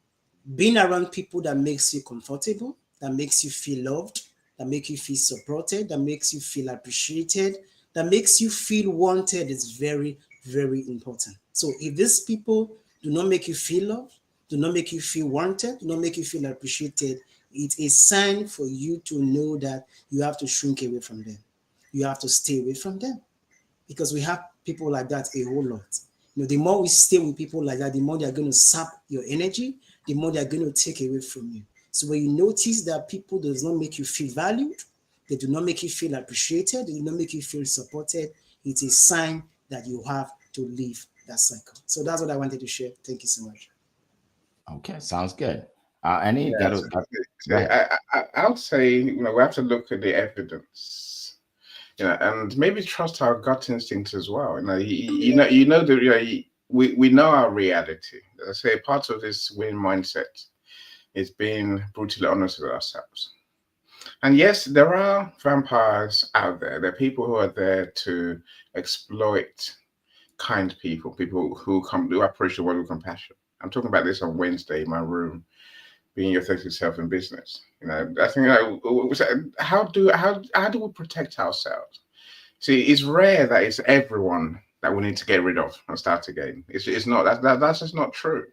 being around people that makes you comfortable, that makes you feel loved, that make you feel supported, that makes you feel appreciated, that makes you feel wanted is very, very important. So if these people do not make you feel loved, do not make you feel wanted, do not make you feel appreciated, it's a sign for you to know that you have to shrink away from them. You have to stay away from them, because we have people like that a whole lot. The more we stay with people like that, the more they're going to sap your energy, the more they're going to take away from you. So when you notice that people does not make you feel valued, they do not make you feel appreciated, they do not make you feel supported, it's a sign that you have to leave that cycle. So that's what I wanted to share. Thank you so much. Okay, sounds good. Annie, I would say, we have to look at the evidence. And maybe trust our gut instinct as well. We know our reality. As I say, part of this win mindset is being brutally honest with ourselves. And yes, there are vampires out there. There are people who are there to exploit kind people who approach the world with compassion. I'm talking about this on Wednesday in my room, being your authentic self in business. I think how do we protect ourselves? See, it's rare that it's everyone that we need to get rid of and start again. It's not that's just not true.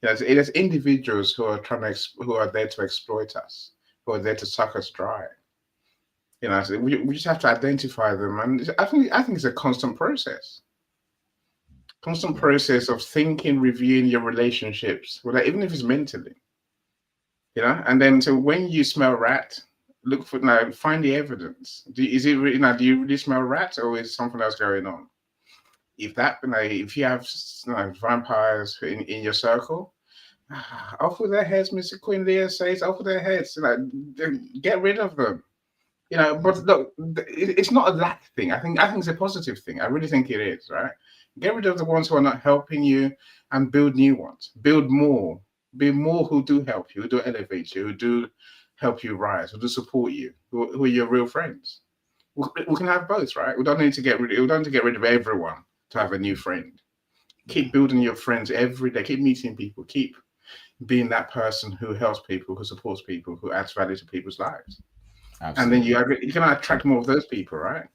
It is individuals who are there to exploit us, who are there to suck us dry. So we just have to identify them, and I think it's a constant process of thinking, reviewing your relationships, even if it's mentally. And then so when you smell rat, look for find the evidence. Do you really smell rat, or is something else going on? If you have vampires in your circle, off with their heads, Mr. Queen Leah says, off with their heads. Get rid of them. But look, it's not a lack thing. I think it's a positive thing. I really think it is, right? Get rid of the ones who are not helping you and build new ones. Build more. Be more who do help you, who do elevate you, who do help you rise, who do support you, who are your real friends. We can have both, right? We don't need to get rid of everyone to have a new friend. Keep building your friends every day. Keep meeting people. Keep being that person who helps people, who supports people, who adds value to people's lives. Absolutely. And then you can attract more of those people, right?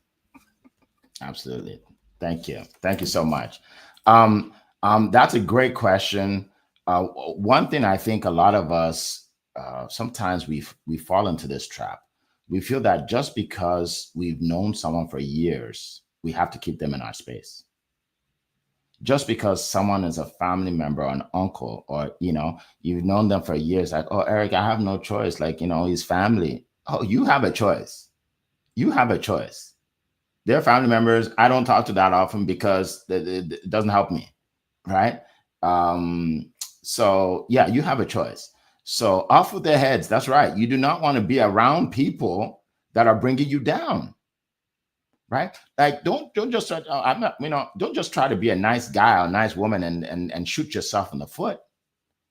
Absolutely. Thank you so much. That's a great question. One thing I think a lot of us sometimes we fall into this trap. We feel that just because we've known someone for years, we have to keep them in our space. Just because someone is a family member or an uncle, or you've known them for years, like, oh, Eric, I have no choice. His family. Oh, you have a choice. You have a choice. They're family members. I don't talk to that often because it doesn't help me, right? So yeah, you have a choice. So off with their heads. That's right. You do not want to be around people that are bringing you down, right? Don't just don't just try to be a nice guy or a nice woman and shoot yourself in the foot,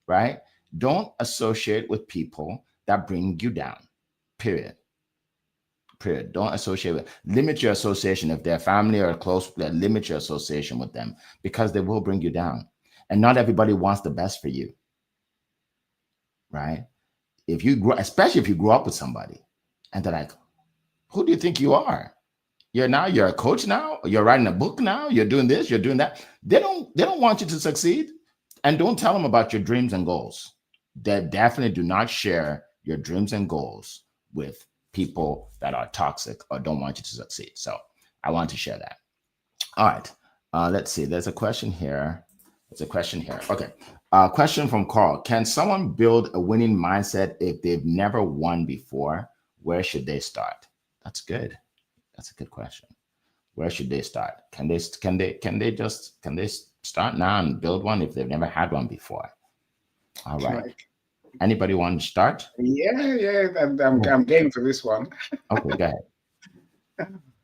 right? Don't associate with people that bring you down. Period. Don't associate with. Limit your association. If they're family or close, limit your association with them, because they will bring you down. And not everybody wants the best for you, right? Especially if you grew up with somebody and they're like, who do you think you are? You're a coach now, you're writing a book now, you're doing this, you're doing that. They don't want you to succeed. And don't tell them about your dreams and goals. They definitely do not share your dreams and goals with people that are toxic or don't want you to succeed. So I want to share that. All right. Let's see. There's a question here. Okay. Question from Carl. Can someone build a winning mindset if they've never won before? Where should they start? That's good. That's a good question. Where should they start? Can they start now and build one if they've never had one before? All right. Anybody want to start? Yeah. I'm game for this one. Okay, go ahead.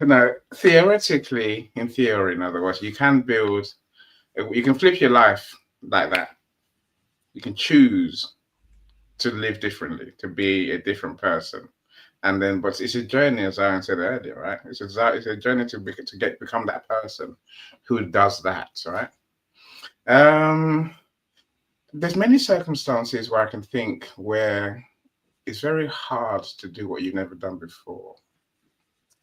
No, theoretically, in theory, in other words, you can flip your life like that. You can choose to live differently, to be a different person. But it's a journey, as Aaron said earlier, right? It's a journey to become that person who does that, right? There's many circumstances where I can think where it's very hard to do what you've never done before.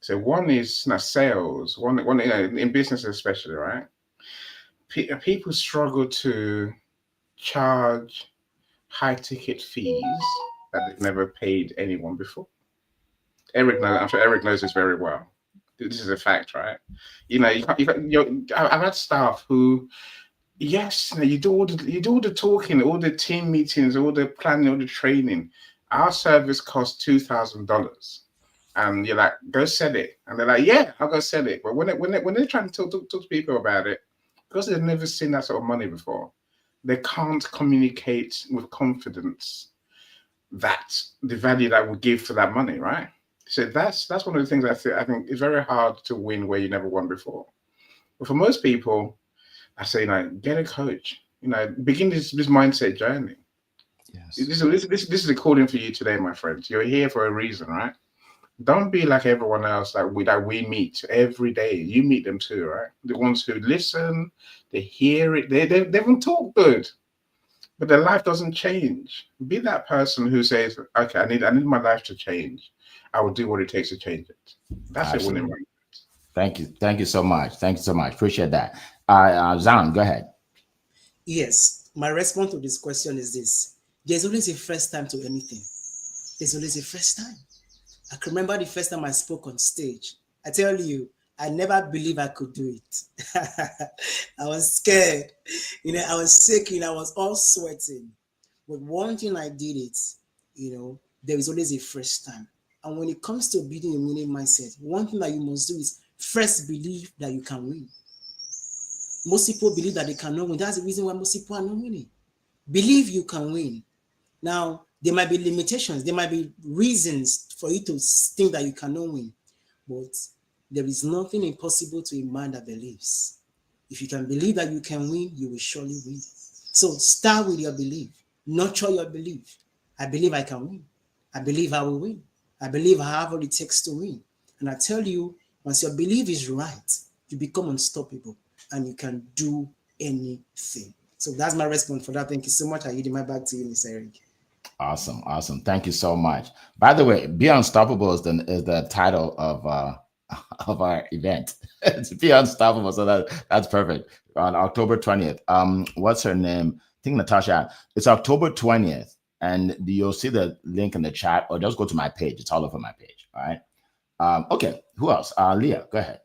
So one is sales. One in business especially, right? People struggle to charge high ticket fees that they've never paid anyone before. I'm sure Eric knows this very well. This is a fact, right? I've had staff who, yes, you do all the talking, all the team meetings, all the planning, all the training. Our service costs $2,000, and you're like, go sell it, and they're like, yeah, I'll go sell it. But when they're trying to talk to people about it, because they've never seen that sort of money before, they can't communicate with confidence that the value that we give for that money, right? So that's one of the things I think is very hard to win where you never won before. But for most people, I say, get a coach. Begin this mindset journey. Yes. This is a calling for you today, my friends. You're here for a reason, right? Don't be like everyone else that we meet every day. You meet them too, right? The ones who listen, they hear it, they don't talk good, but their life doesn't change. Be that person who says, okay, I need my life to change. I will do what it takes to change it. That's a winning way. Thank you so much. Appreciate that. Zan, go ahead. Yes, my response to this question is this: there's always a first time to anything. There's always a first time. I can remember the first time I spoke on stage. I tell you, I never believed I could do it. I was scared. I was shaking. I was all sweating. But one thing I did it, there is always a first time. And when it comes to building a winning mindset, one thing that you must do is first believe that you can win. Most people believe that they cannot win. That's the reason why most people are not winning. Believe you can win. Now, there might be limitations. There might be reasons for you to think that you cannot win. But there is nothing impossible to a man that believes. If you can believe that you can win, you will surely win. So start with your belief. Nurture your belief. I believe I can win. I believe I will win. I believe I have what it takes to win. And I tell you, once your belief is right, you become unstoppable and you can do anything. So that's my response for that. Thank you so much. I yield my back to you, Mr. Eric. Awesome. Thank you so much. By the way, Be Unstoppable is the title of our event. It's Be Unstoppable. So that's perfect. On October 20th. What's her name? I think Natasha. It's October 20th. And you'll see the link in the chat, or just go to my page. It's all over my page. All right. Okay. Who else? Leah, go ahead.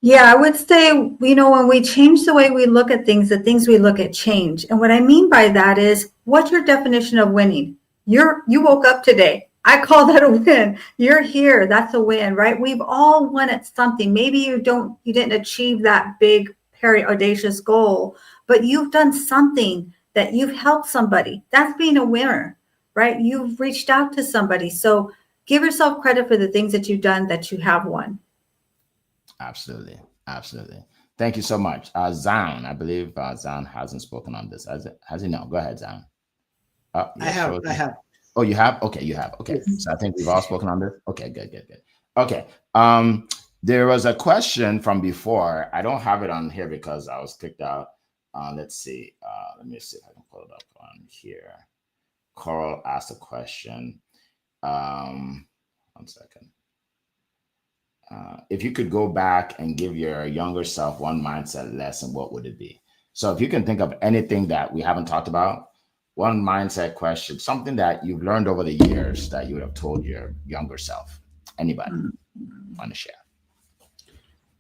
Yeah, I would say, when we change the way we look at things, the things we look at change. And what I mean by that is, what's your definition of winning? You woke up today. I call that a win. You're here. That's a win, right? We've all won at something. Maybe you didn't achieve that big, hairy, audacious goal, but you've done something that you've helped somebody. That's being a winner, right? You've reached out to somebody. So give yourself credit for the things that you've done that you have won. Absolutely. Thank you so much. Zan, I believe Zan hasn't spoken on this. Has he? No. Go ahead, Zan. I have. Oh, you have? Okay, you have. Okay. Yes. So I think we've all spoken on this. Okay, good. Okay. There was a question from before. I don't have it on here because I was kicked out. Let's see. Let me see if I can pull it up on here. Coral asked a question. 1 second. If you could go back and give your younger self one mindset lesson, what would it be? So if you can think of anything that we haven't talked about, one mindset question, something that you've learned over the years that you would have told your younger self. Anybody want to share?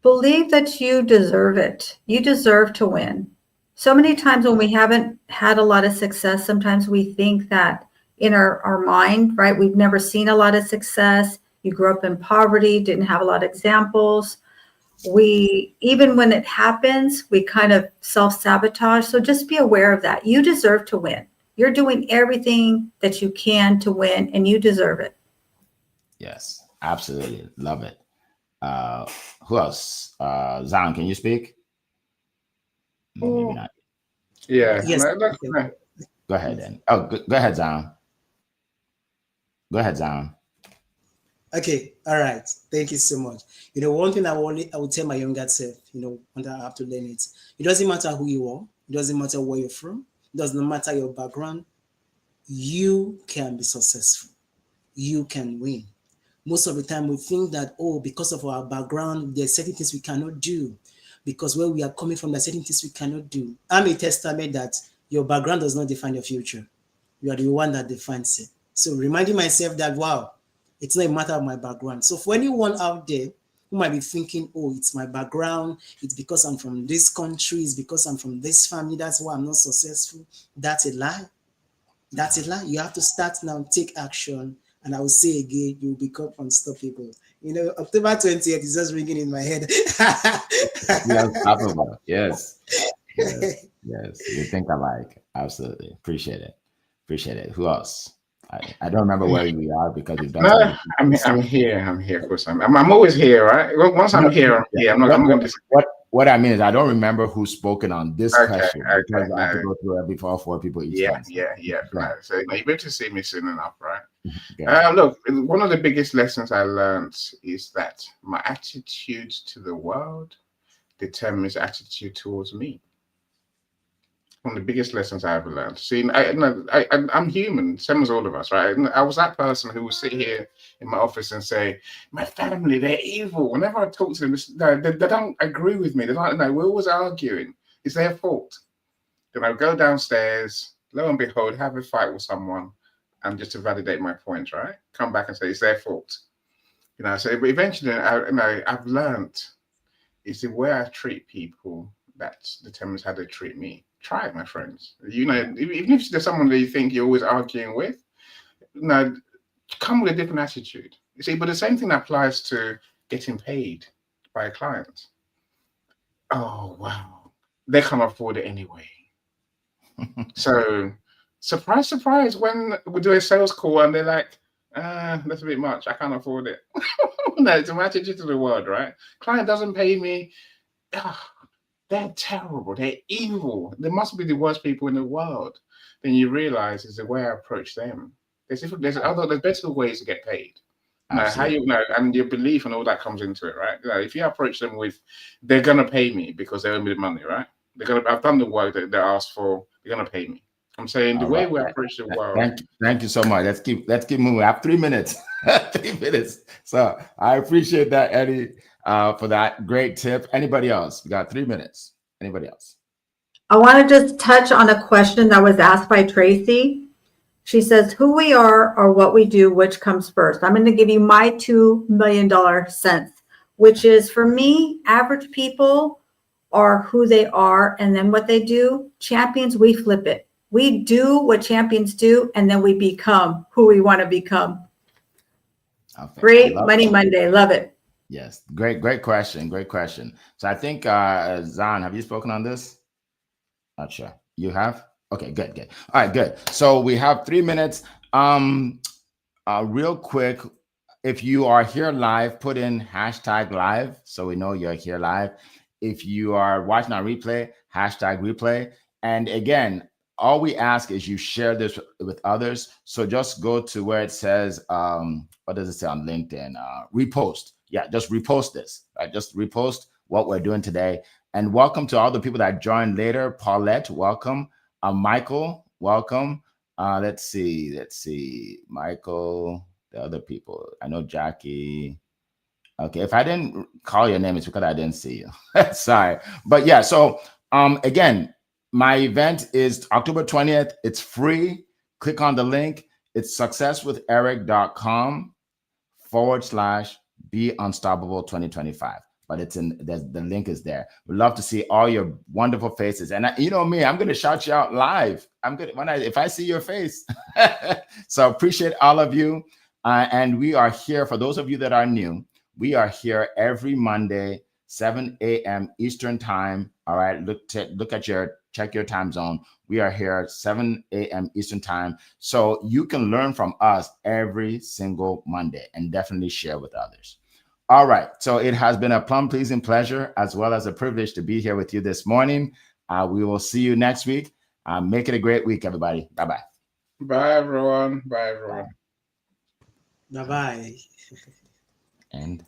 Believe that you deserve it. You deserve to win. So many times when we haven't had a lot of success, sometimes we think that in our mind, right, we've never seen a lot of success. You grew up in poverty, didn't have a lot of examples. Even when it happens, we kind of self-sabotage. So just be aware of that. You deserve to win. You're doing everything that you can to win, and you deserve it. Yes, absolutely. Love it. Who else? Zan, can you speak? Maybe not. Yeah. Yes. Go ahead then. Oh, go ahead, Zan. Go ahead, Zan. Okay, all right. Thank you so much. One thing I would tell my younger self, when I have to learn it. It doesn't matter who you are. It doesn't matter where you're from. It doesn't matter your background. You can be successful. You can win. Most of the time we think that, because of our background, there's certain things we cannot do. Because where we are coming from, there's certain things we cannot do. I'm a testament that your background does not define your future. You are the one that defines it. So reminding myself that, wow, it's not a matter of my background. So for anyone out there who might be thinking, it's my background, it's because I'm from this country, it's because I'm from this family, that's why I'm not successful. That's a lie. That's a lie. You have to start now, take action. And I will say again, you will become unstoppable. October 20th is just ringing in my head. Unstoppable. Yes. You think alike. Absolutely. Appreciate it. Who else? I don't remember where we are because we've done No, so many I'm here. I'm here. Of course, I'm always here, right? Once I'm here, I'm here. I'm not going to. What I mean is, I don't remember who's spoken on this question because I have to no. go through every 4 people each Yeah, time. yeah. No, so you'll be able to see me soon enough, right? Okay. Look, one of the biggest lessons I learned is that my attitude to the world determines attitude towards me. One of the biggest lessons I ever learned. See, I'm human, same as all of us, right? I was that person who would sit here in my office and say, "My family, they're evil." Whenever I talk to them, they don't agree with me. They're like, no, we're always arguing. It's their fault. Then I go downstairs, lo and behold, have a fight with someone, and just to validate my point, right? Come back and say it's their fault. So but eventually, I've learned it's the way I treat people that determines how they treat me. Try it, my friends. Even if there's someone that you think you're always arguing with, come with a different attitude. You see, but the same thing applies to getting paid by a client. Oh, wow. They can't afford it anyway. So, surprise, surprise, when we do a sales call and they're like, that's a bit much. I can't afford it. No, it's an attitude to the world, right? Client doesn't pay me. They're terrible. They're evil. They must be the worst people in the world. Then you realize is the way I approach them. There's better ways to get paid. How and your belief and all that comes into it, right? If you approach them with, they're gonna pay me because they owe me the money, right? I've done the work that they asked for. They're gonna pay me. I'm saying the way we approach the world. Thank you so much. Let's keep moving. I have 3 minutes. 3 minutes. So I appreciate that, Eddie, for that great tip. Anybody else? We got 3 minutes. Anybody else? I want to just touch on a question that was asked by Tracy. She says, who we are or what we do, which comes first? I'm going to give you my $2 million sense, which is for me, average people are who they are. And then what they do, champions, we flip it. We do what champions do, and then we become who we want to become. Okay. Great Money Monday. Love it. Yes. Great question. Great question. So I think, Zan, have you spoken on this? Not sure. You have? Okay, good. All right, good. So we have 3 minutes. Real quick, if you are here live, put in #live so we know you're here live. If you are watching on replay, #replay. And again, all we ask is you share this with others. So just go to where it says, what does it say on LinkedIn? Repost. Yeah, just repost this. Right? Just repost what we're doing today. And welcome to all the people that joined later. Paulette, welcome. Michael, welcome. Let's see. Michael, the other people. I know Jackie. Okay, if I didn't call your name, it's because I didn't see you. Sorry. But yeah, so again, my event is October 20th. It's free. Click on the link. It's successwitheric.com/Be Unstoppable 2025. But the link is there. We'd love to see all your wonderful faces. And you know me, I'm going to shout you out live. If I see your face. So appreciate all of you. And we are here for those of you that are new. We are here every Monday, 7 a.m. Eastern time. All right. Check your time zone. We are here 7 a.m. Eastern time. So you can learn from us every single Monday and definitely share with others. All right. So it has been a pleasing pleasure as well as a privilege to be here with you this morning. We will see you next week. Make it a great week, everybody. Bye-bye. Bye, everyone. Bye. Bye-bye. And